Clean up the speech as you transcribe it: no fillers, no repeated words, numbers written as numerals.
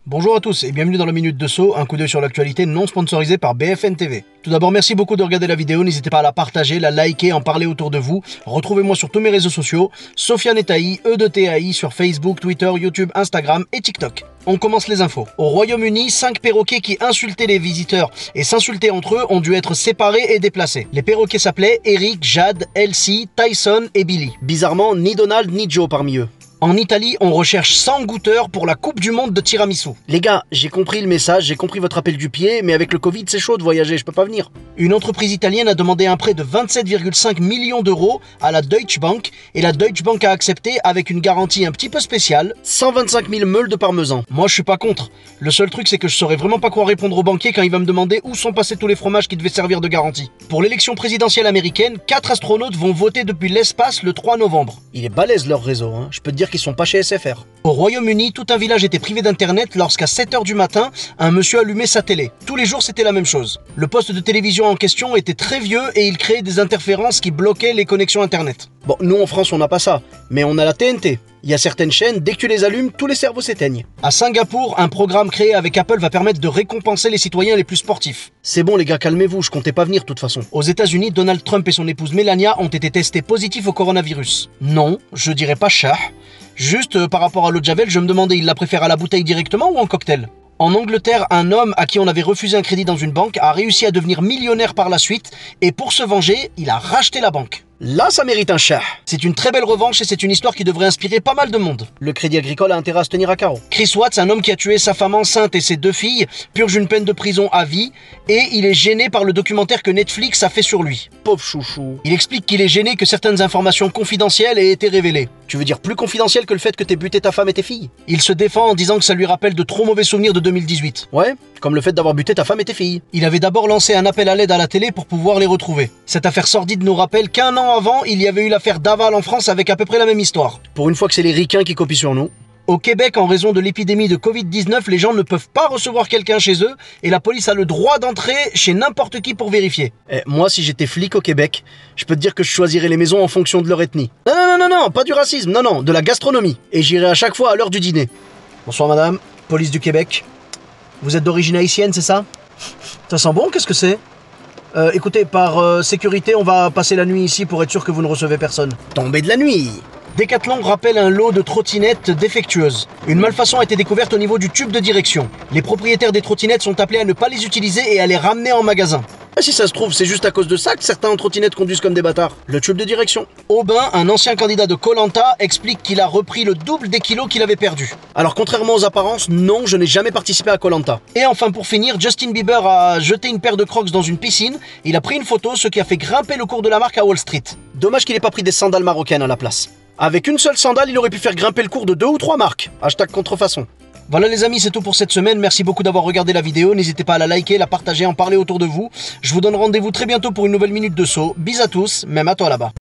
Bonjour à tous et bienvenue dans la Minute de Saut, un coup d'œil sur l'actualité non sponsorisé par BFN TV. Tout d'abord, merci beaucoup de regarder la vidéo, n'hésitez pas à la partager, la liker, en parler autour de vous. Retrouvez-moi sur tous mes réseaux sociaux, Sofiane Taï, E2TAI, sur Facebook, Twitter, YouTube, Instagram et TikTok. On commence les infos. Au Royaume-Uni, 5 perroquets qui insultaient les visiteurs et s'insultaient entre eux ont dû être séparés et déplacés. Les perroquets s'appelaient Eric, Jade, Elsie, Tyson et Billy. Bizarrement, ni Donald ni Joe parmi eux. En Italie, on recherche 100 goûteurs pour la Coupe du Monde de tiramisu. Les gars, j'ai compris le message, j'ai compris votre appel du pied, mais avec le Covid, c'est chaud de voyager, je peux pas venir. Une entreprise italienne a demandé un prêt de 27,5 millions d'euros à la Deutsche Bank, et la Deutsche Bank a accepté avec une garantie un petit peu spéciale, 125 000 meules de parmesan. Moi, je suis pas contre. Le seul truc, c'est que je saurais vraiment pas quoi répondre au banquier quand il va me demander où sont passés tous les fromages qui devaient servir de garantie. Pour l'élection présidentielle américaine, 4 astronautes vont voter depuis l'espace le 3 novembre. Il est balèze leur réseau, hein. Je peux te dire qu'ils sont pas chez SFR. Au Royaume-Uni, tout un village était privé d'internet lorsqu'à 7 h du matin, un monsieur allumait sa télé. Tous les jours, c'était la même chose. Le poste de télévision en question était très vieux et il créait des interférences qui bloquaient les connexions internet. Bon, nous en France, on n'a pas ça, mais on a la TNT. Il y a certaines chaînes, dès que tu les allumes, tous les cerveaux s'éteignent. À Singapour, un programme créé avec Apple va permettre de récompenser les citoyens les plus sportifs. C'est bon les gars, calmez-vous, je comptais pas venir de toute façon. Aux États-Unis, Donald Trump et son épouse Melania ont été testés positifs au coronavirus. Non, je dirais pas chat. Juste par rapport à l'eau de Javel, je me demandais, il la préfère à la bouteille directement ou en cocktail? En Angleterre, un homme à qui on avait refusé un crédit dans une banque a réussi à devenir millionnaire par la suite et pour se venger, il a racheté la banque. Là, ça mérite un chat. C'est une très belle revanche et c'est une histoire qui devrait inspirer pas mal de monde. Le Crédit Agricole a intérêt à se tenir à carreau. Chris Watts, un homme qui a tué sa femme enceinte et ses 2 filles, purge une peine de prison à vie et il est gêné par le documentaire que Netflix a fait sur lui. Pauvre chouchou. Il explique qu'il est gêné que certaines informations confidentielles aient été révélées. Tu veux dire plus confidentielles que le fait que t'aies buté ta femme et tes filles? Il se défend en disant que ça lui rappelle de trop mauvais souvenirs de 2018. Ouais, comme le fait d'avoir buté ta femme et tes filles. Il avait d'abord lancé un appel à l'aide à la télé pour pouvoir les retrouver. Cette affaire sordide nous rappelle qu'un an avant, il y avait eu l'affaire Daval en France avec à peu près la même histoire. Pour une fois que c'est les ricains qui copient sur nous. Au Québec, en raison de l'épidémie de Covid-19, les gens ne peuvent pas recevoir quelqu'un chez eux et la police a le droit d'entrer chez n'importe qui pour vérifier. Moi, si j'étais flic au Québec, je peux te dire que je choisirais les maisons en fonction de leur ethnie. Non, pas du racisme, non, de la gastronomie. Et j'irai à chaque fois à l'heure du dîner. Bonsoir madame, police du Québec. Vous êtes d'origine haïtienne, c'est ça? Ça sent bon, qu'est-ce que c'est? Écoutez, par sécurité, on va passer la nuit ici pour être sûr que vous ne recevez personne. Tombée de la nuit. Decathlon rappelle un lot de trottinettes défectueuses. Une malfaçon a été découverte au niveau du tube de direction. Les propriétaires des trottinettes sont appelés à ne pas les utiliser et à les ramener en magasin. Et si ça se trouve, c'est juste à cause de ça que certains en trottinette conduisent comme des bâtards. Le tube de direction. Aubin, un ancien candidat de koh Lanta, explique qu'il a repris le double des kilos qu'il avait perdus. Alors contrairement aux apparences, non, je n'ai jamais participé à koh Lanta. Et enfin pour finir, Justin Bieber a jeté une paire de Crocs dans une piscine. Il a pris une photo, ce qui a fait grimper le cours de la marque à Wall Street. Dommage qu'il n'ait pas pris des sandales marocaines à la place. Avec une seule sandale, il aurait pu faire grimper le cours de 2 ou 3 marques. Hashtag contrefaçon. Voilà les amis, c'est tout pour cette semaine. Merci beaucoup d'avoir regardé la vidéo. N'hésitez pas à la liker, la partager, en parler autour de vous. Je vous donne rendez-vous très bientôt pour une nouvelle Minute de Saut. Bis à tous, même à toi là-bas.